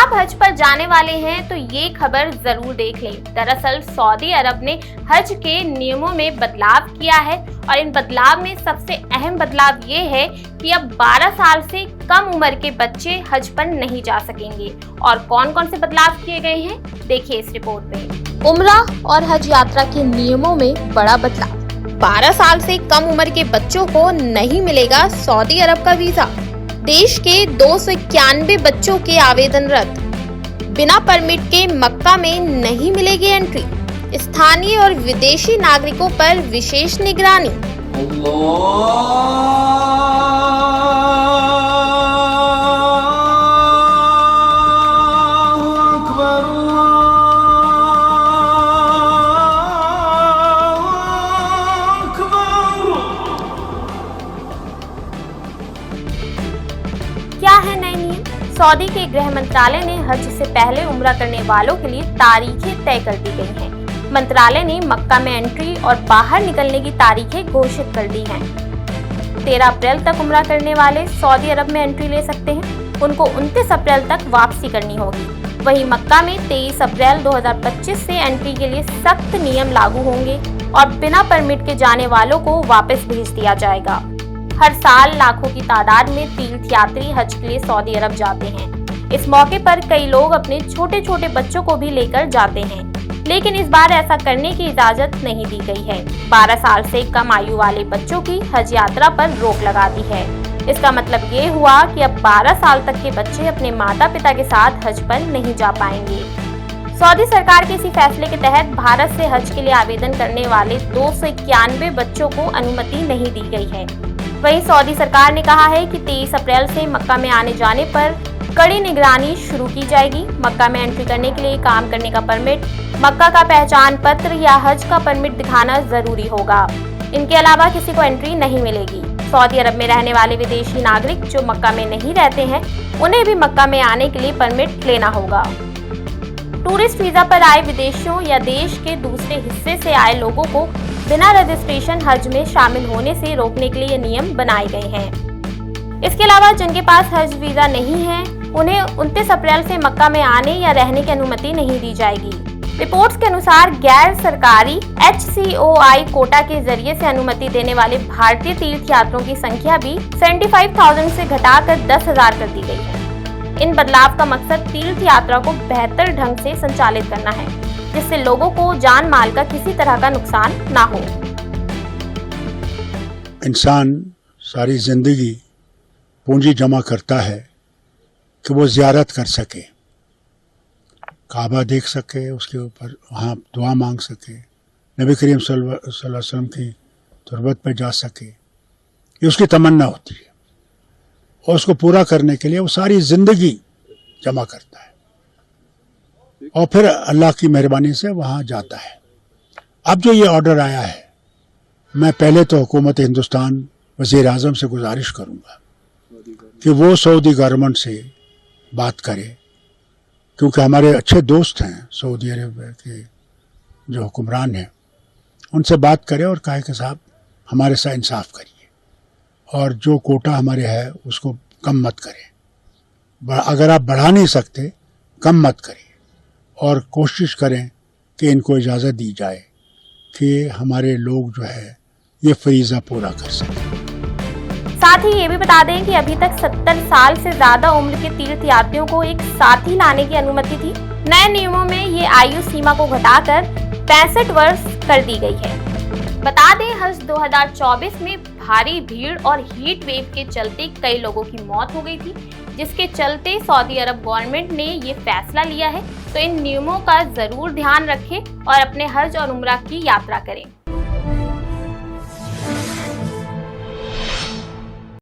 आप हज पर जाने वाले हैं तो ये खबर जरूर देख लें। दरअसल सऊदी अरब ने हज के नियमों में बदलाव किया है और इन बदलाव में सबसे अहम बदलाव ये है कि अब 12 साल से कम उम्र के बच्चे हज पर नहीं जा सकेंगे। और कौन कौन से बदलाव किए गए हैं, देखिए इस रिपोर्ट में। उम्रा और हज यात्रा के नियमों में बड़ा बदलाव। 12 साल से कम उम्र के बच्चों को नहीं मिलेगा सऊदी अरब का वीजा। देश के 291 बच्चों के आवेदन रद्द। बिना परमिट के मक्का में नहीं मिलेगी एंट्री। स्थानीय और विदेशी नागरिकों पर विशेष निगरानी। क्या है नए नियम? सऊदी के गृह मंत्रालय ने हज से पहले उम्रा करने वालों के लिए तारीखें तय कर दी गई हैं। मंत्रालय ने मक्का में एंट्री और बाहर निकलने की तारीखें घोषित कर दी हैं। 13 अप्रैल तक उम्रा करने वाले सऊदी अरब में एंट्री ले सकते हैं। उनको 29 अप्रैल तक वापसी करनी होगी। वहीं मक्का में 23 अप्रैल 2025 से एंट्री के लिए सख्त नियम लागू होंगे और बिना परमिट के जाने वालों को वापस भेज दिया जाएगा। हर साल लाखों की तादाद में तीर्थ यात्री हज के लिए सऊदी अरब जाते हैं। इस मौके पर कई लोग अपने छोटे छोटे बच्चों को भी लेकर जाते हैं, लेकिन इस बार ऐसा करने की इजाजत नहीं दी गई है। 12 साल से कम आयु वाले बच्चों की हज यात्रा पर रोक लगा दी है। इसका मतलब ये हुआ कि अब 12 साल तक के बच्चे अपने माता पिता के साथ हज पर नहीं जा पाएंगे। सऊदी सरकार के इसी फैसले के तहत भारत से हज के लिए आवेदन करने वाले 291 बच्चों को अनुमति नहीं दी गई है। वहीं सऊदी सरकार ने कहा है कि 23 अप्रैल से मक्का में आने जाने पर कड़ी निगरानी शुरू की जाएगी। मक्का में एंट्री करने के लिए काम करने का परमिट, मक्का का पहचान पत्र या हज का परमिट दिखाना जरूरी होगा। इनके अलावा किसी को एंट्री नहीं मिलेगी। सऊदी अरब में रहने वाले विदेशी नागरिक जो मक्का में नहीं रहते हैं, उन्हें भी मक्का में आने के लिए परमिट लेना होगा। टूरिस्ट वीजा पर आए विदेशियों या देश के दूसरे हिस्से से आए लोगों को बिना रजिस्ट्रेशन हज में शामिल होने से रोकने के लिए ये नियम बनाए गए हैं। इसके अलावा जिनके पास हज वीजा नहीं है, उन्हें 29 अप्रैल से मक्का में आने या रहने की अनुमति नहीं दी जाएगी। रिपोर्ट्स के अनुसार गैर सरकारी HCOI कोटा के जरिए से अनुमति देने वाले भारतीय तीर्थ यात्रियों की संख्या भी 75,000 से घटाकर 10,000 कर दी गई है। इन बदलाव का मकसद तीर्थ यात्रा को बेहतर ढंग से संचालित करना है, जिससे लोगों को जान माल का किसी तरह का नुकसान ना हो। इंसान सारी जिंदगी पूंजी जमा करता है कि वो ज़ियारत कर सके, काबा देख सके, उसके ऊपर वहाँ दुआ मांग सके, नबी करीम सल्लल्लाहु अलैहि वसल्लम की तुरबत पे जा सके। ये उसकी तमन्ना होती है और उसको पूरा करने के लिए वो सारी ज़िंदगी जमा करता है और फिर अल्लाह की मेहरबानी से वहाँ जाता है। अब जो ये ऑर्डर आया है, मैं पहले तो हुकूमत हिंदुस्तान वज़ीर आज़म से गुजारिश करूँगा कि वो सऊदी गवर्नमेंट से बात करे, क्योंकि हमारे अच्छे दोस्त हैं सऊदी अरब के जो हुक्मरान हैं, उनसे बात करें और कहे कि साहब हमारे साथ इंसाफ करिए और जो कोटा हमारे है उसको कम मत करें। अगर आप बढ़ा नहीं सकते, कम मत करिए और कोशिश करें कि इनको इजाज़त दी जाए कि हमारे लोग जो है ये फरीज़ा पूरा कर सकें। साथ ही ये भी बता दें कि अभी तक 70 साल से ज्यादा उम्र के तीर्थ यात्रियों को एक साथ ही लाने की अनुमति थी। नए नियमों में ये आयु सीमा को घटाकर 65 वर्ष कर दी गई है। बता दें, हज 2024 में भारी भीड़ और हीट वेव के चलते कई लोगों की मौत हो गई थी, जिसके चलते सऊदी अरब गवर्नमेंट ने ये फैसला लिया है। तो इन नियमों का जरूर ध्यान रखें और अपने हज और उम्रा की यात्रा करें।